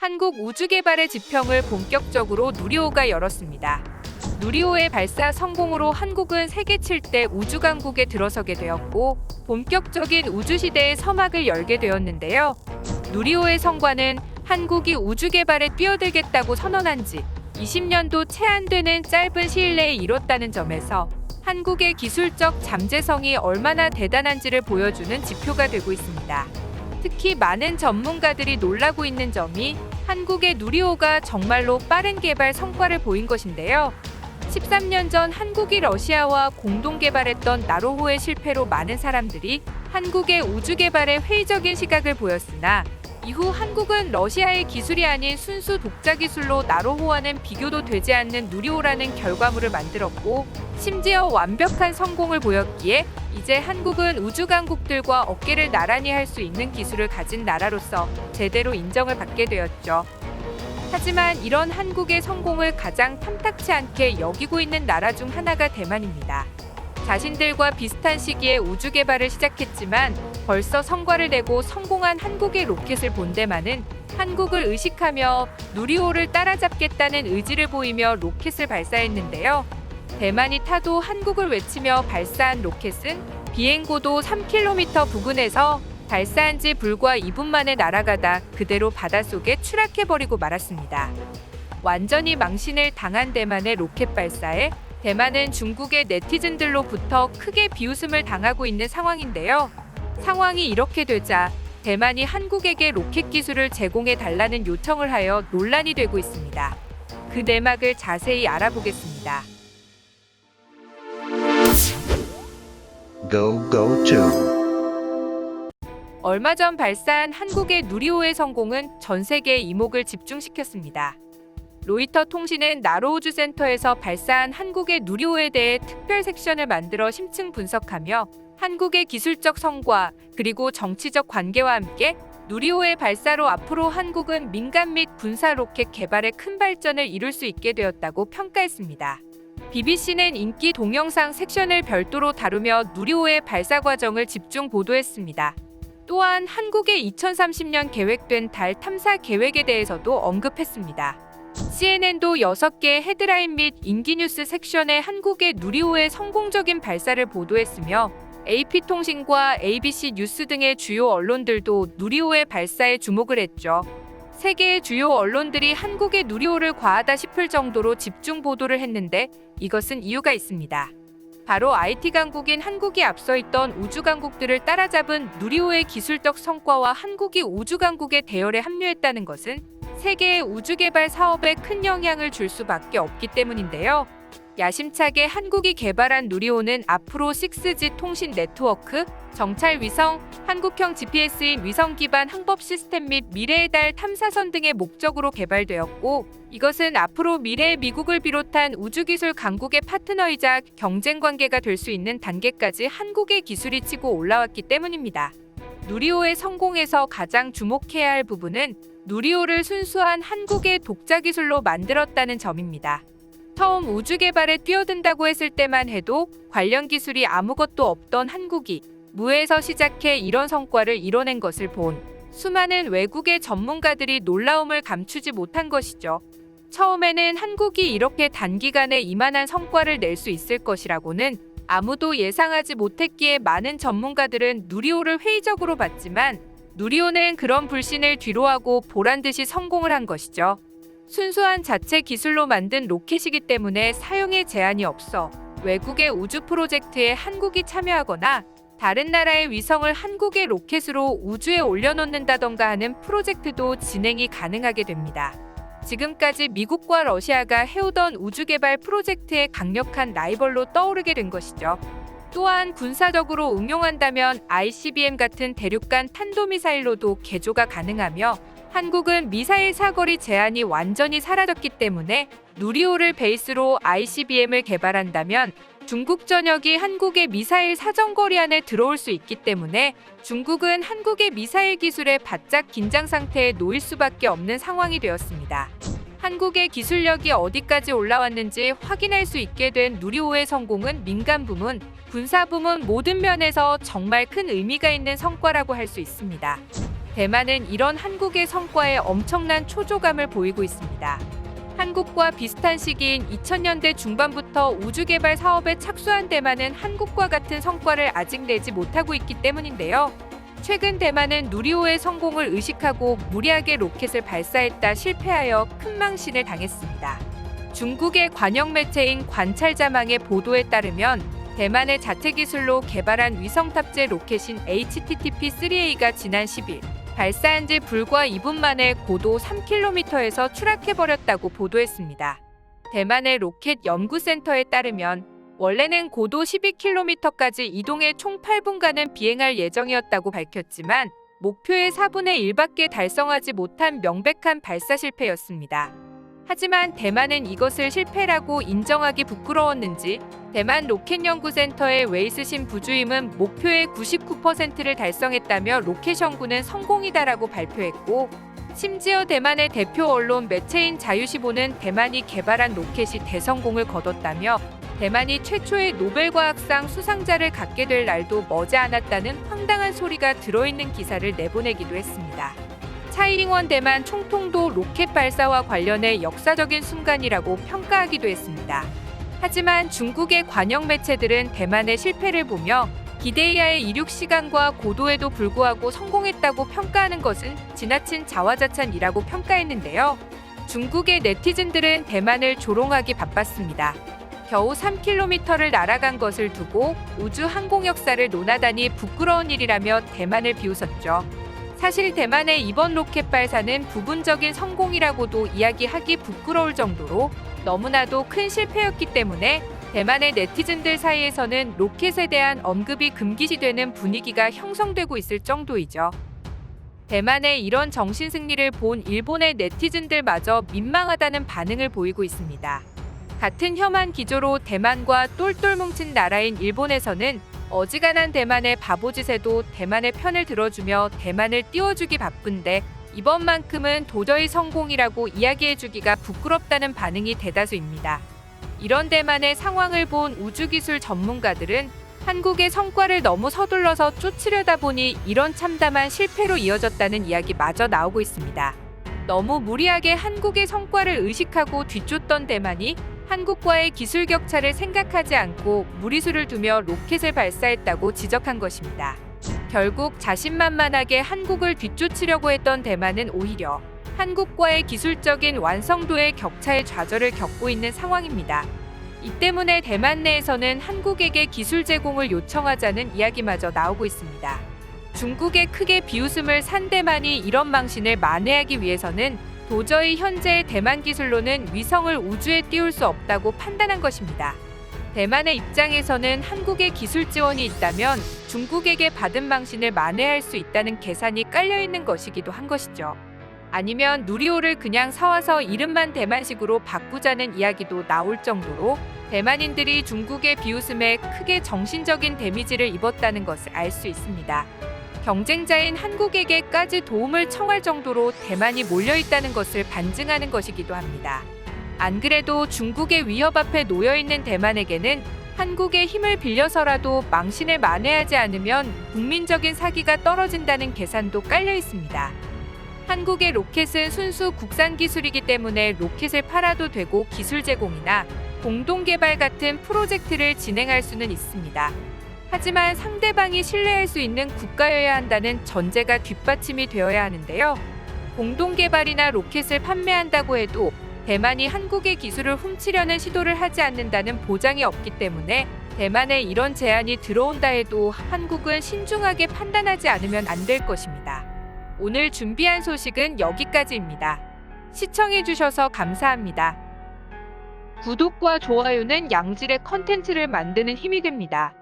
한국 우주개발의 지평을 본격적으로 누리호가 열었습니다. 누리호의 발사 성공으로 한국은 세계 7대 우주강국에 들어서게 되었고 본격적인 우주시대의 서막을 열게 되었는데요. 누리호의 성과는 한국이 우주개발에 뛰어들겠다고 선언한 지 20년도 채 안 되는 짧은 시일 내에 이뤘다는 점에서 한국의 기술적 잠재성이 얼마나 대단한지를 보여주는 지표가 되고 있습니다. 특히 많은 전문가들이 놀라고 있는 점이 한국의 누리호가 정말로 빠른 개발 성과를 보인 것인데요. 13년 전 한국이 러시아와 공동 개발했던 나로호의 실패로 많은 사람들이 한국의 우주 개발에 회의적인 시각을 보였으나 이후 한국은 러시아의 기술이 아닌 순수 독자 기술로 나로호와는 비교도 되지 않는 누리호라는 결과물을 만들었고 심지어 완벽한 성공을 보였기에 이제 한국은 우주강국들과 어깨를 나란히 할 수 있는 기술을 가진 나라로서 제대로 인정을 받게 되었죠. 하지만 이런 한국의 성공을 가장 탐탁치 않게 여기고 있는 나라 중 하나가 대만입니다. 자신들과 비슷한 시기에 우주 개발을 시작했지만 벌써 성과를 내고 성공한 한국의 로켓을 본 대만은 한국을 의식하며 누리호를 따라잡겠다는 의지를 보이며 로켓을 발사했는데요. 대만이 타도 한국을 외치며 발사한 로켓은 비행고도 3km 부근에서 발사한 지 불과 2분 만에 날아가다 그대로 바닷속에 추락해버리고 말았습니다. 완전히 망신을 당한 대만의 로켓 발사에 대만은 중국의 네티즌들로부터 크게 비웃음을 당하고 있는 상황인데요. 상황이 이렇게 되자 대만이 한국에게 로켓 기술을 제공해 달라는 요청을 하여 논란이 되고 있습니다. 그 내막을 자세히 알아보겠습니다. 얼마 전 발사한 한국의 누리호의 성공은 전 세계의 이목을 집중시켰습니다. 로이터 통신은 나로우주센터에서 발사한 한국의 누리호에 대해 특별 섹션을 만들어 심층 분석하며 한국의 기술적 성과 그리고 정치적 관계와 함께 누리호의 발사로 앞으로 한국은 민간 및 군사 로켓 개발에 큰 발전을 이룰 수 있게 되었다고 평가했습니다. BBC는 인기 동영상 섹션을 별도로 다루며 누리호의 발사 과정을 집중 보도했습니다. 또한 한국의 2030년 계획된 달 탐사 계획에 대해서도 언급했습니다. CNN도 6개의 헤드라인 및 인기뉴스 섹션에 한국의 누리호의 성공적인 발사를 보도했으며 AP통신과 ABC 뉴스 등의 주요 언론들도 누리호의 발사에 주목을 했죠. 세계의 주요 언론들이 한국의 누리호를 과하다 싶을 정도로 집중 보도를 했는데 이것은 이유가 있습니다. 바로 IT 강국인 한국이 앞서 있던 우주 강국들을 따라잡은 누리호의 기술적 성과와 한국이 우주 강국의 대열에 합류했다는 것은 세계의 우주 개발 사업에 큰 영향을 줄 수밖에 없기 때문인데요. 야심차게 한국이 개발한 누리호는 앞으로 6G 통신 네트워크, 정찰 위성, 한국형 GPS인 위성 기반 항법 시스템 및 미래의 달 탐사선 등의 목적으로 개발되었고 이것은 앞으로 미래의 미국을 비롯한 우주기술 강국의 파트너이자 경쟁 관계가 될 수 있는 단계까지 한국의 기술이 치고 올라왔기 때문입니다. 누리호의 성공에서 가장 주목해야 할 부분은 누리호를 순수한 한국의 독자 기술로 만들었다는 점입니다. 처음 우주 개발에 뛰어든다고 했을 때만 해도 관련 기술이 아무것도 없던 한국이 무에서 시작해 이런 성과를 이뤄낸 것을 본 수많은 외국의 전문가들이 놀라움을 감추지 못한 것이죠. 처음에는 한국이 이렇게 단기간에 이만한 성과를 낼 수 있을 것이라고는 아무도 예상하지 못했기에 많은 전문가들은 누리호를 회의적으로 봤지만 누리호는 그런 불신을 뒤로하고 보란듯이 성공을 한 것이죠. 순수한 자체 기술로 만든 로켓이기 때문에 사용에 제한이 없어 외국의 우주 프로젝트에 한국이 참여하거나 다른 나라의 위성을 한국의 로켓으로 우주에 올려놓는다던가 하는 프로젝트도 진행이 가능하게 됩니다. 지금까지 미국과 러시아가 해오던 우주 개발 프로젝트의 강력한 라이벌로 떠오르게 된 것이죠. 또한 군사적으로 응용한다면 ICBM 같은 대륙간 탄도미사일로도 개조가 가능하며 한국은 미사일 사거리 제한이 완전히 사라졌기 때문에 누리호를 베이스로 ICBM을 개발한다면 중국 전역이 한국의 미사일 사정거리 안에 들어올 수 있기 때문에 중국은 한국의 미사일 기술에 바짝 긴장 상태에 놓일 수밖에 없는 상황이 되었습니다. 한국의 기술력이 어디까지 올라왔는지 확인할 수 있게 된 누리호의 성공은 민간 부문, 군사 부문 모든 면에서 정말 큰 의미가 있는 성과라고 할 수 있습니다. 대만은 이런 한국의 성과에 엄청난 초조감을 보이고 있습니다. 한국과 비슷한 시기인 2000년대 중반부터 우주개발 사업에 착수한 대만은 한국과 같은 성과를 아직 내지 못하고 있기 때문인데요. 최근 대만은 누리호의 성공을 의식하고 무리하게 로켓을 발사했다 실패하여 큰 망신을 당했습니다. 중국의 관영 매체인 관찰자망의 보도에 따르면 대만의 자체 기술로 개발한 위성 탑재 로켓인 HTTP-3A가 지난 10일 발사한 지 불과 2분 만에 고도 3km에서 추락해버렸다고 보도했습니다. 대만의 로켓 연구센터에 따르면 원래는 고도 12km까지 이동해 총 8분간은 비행할 예정이었다고 밝혔지만 목표의 4분의 1밖에 달성하지 못한 명백한 발사 실패였습니다. 하지만 대만은 이것을 실패라고 인정하기 부끄러웠는지 대만 로켓연구센터의 웨이스신 부주임은 목표의 99%를 달성했다며 로켓 연구는 성공이다라고 발표했고, 심지어 대만의 대표 언론 매체인 자유시보는 대만이 개발한 로켓이 대성공을 거뒀다며 대만이 최초의 노벨과학상 수상자를 갖게 될 날도 머지않았다는 황당한 소리가 들어있는 기사를 내보내기도 했습니다. 차이잉원 대만 총통도 로켓 발사와 관련해 역사적인 순간이라고 평가하기도 했습니다. 하지만 중국의 관영 매체들은 대만의 실패를 보며 기대 이하의 이륙 시간과 고도에도 불구하고 성공했다고 평가하는 것은 지나친 자화자찬이라고 평가했는데요. 중국의 네티즌들은 대만을 조롱하기 바빴습니다. 겨우 3km를 날아간 것을 두고 우주 항공 역사를 논하다니 부끄러운 일이라며 대만을 비웃었죠. 사실 대만의 이번 로켓 발사는 부분적인 성공이라고도 이야기하기 부끄러울 정도로 너무나도 큰 실패였기 때문에 대만의 네티즌들 사이에서는 로켓에 대한 언급이 금기시되는 분위기가 형성되고 있을 정도이죠. 대만의 이런 정신승리를 본 일본의 네티즌들마저 민망하다는 반응을 보이고 있습니다. 같은 혐한 기조로 대만과 똘똘 뭉친 나라인 일본에서는 어지간한 대만의 바보짓에도 대만의 편을 들어주며 대만을 띄워주기 바쁜데 이번만큼은 도저히 성공이라고 이야기해주기가 부끄럽다는 반응이 대다수입니다. 이런 대만의 상황을 본 우주기술 전문가들은 한국의 성과를 너무 서둘러서 쫓으려다 보니 이런 참담한 실패로 이어졌다는 이야기마저 나오고 있습니다. 너무 무리하게 한국의 성과를 의식하고 뒤쫓던 대만이 한국과의 기술 격차를 생각하지 않고 무리수를 두며 로켓을 발사했다고 지적한 것입니다. 결국 자신만만하게 한국을 뒤쫓으려고 했던 대만은 오히려 한국과의 기술적인 완성도의 격차에 좌절을 겪고 있는 상황입니다. 이 때문에 대만 내에서는 한국에게 기술 제공을 요청하자는 이야기마저 나오고 있습니다. 중국의 크게 비웃음을 산 대만이 이런 망신을 만회하기 위해서는 도저히 현재의 대만 기술로는 위성을 우주에 띄울 수 없다고 판단한 것입니다. 대만의 입장에서는 한국의 기술 지원이 있다면 중국에게 받은 망신을 만회할 수 있다는 계산이 깔려있는 것이기도 한 것이죠. 아니면 누리호를 그냥 사와서 이름만 대만식으로 바꾸자는 이야기도 나올 정도로 대만인들이 중국의 비웃음에 크게 정신적인 데미지를 입었다는 것을 알 수 있습니다. 경쟁자인 한국에게까지 도움을 청할 정도로 대만이 몰려있다는 것을 반증하는 것이기도 합니다. 안 그래도 중국의 위협 앞에 놓여있는 대만에게는 한국의 힘을 빌려서라도 망신을 만회하지 않으면 국민적인 사기가 떨어진다는 계산도 깔려 있습니다. 한국의 로켓은 순수 국산 기술이기 때문에 로켓을 팔아도 되고 기술 제공이나 공동 개발 같은 프로젝트를 진행할 수는 있습니다. 하지만 상대방이 신뢰할 수 있는 국가여야 한다는 전제가 뒷받침이 되어야 하는데요. 공동 개발이나 로켓을 판매한다고 해도 대만이 한국의 기술을 훔치려는 시도를 하지 않는다는 보장이 없기 때문에 대만에 이런 제안이 들어온다 해도 한국은 신중하게 판단하지 않으면 안 될 것입니다. 오늘 준비한 소식은 여기까지입니다. 시청해주셔서 감사합니다. 구독과 좋아요는 양질의 컨텐츠를 만드는 힘이 됩니다.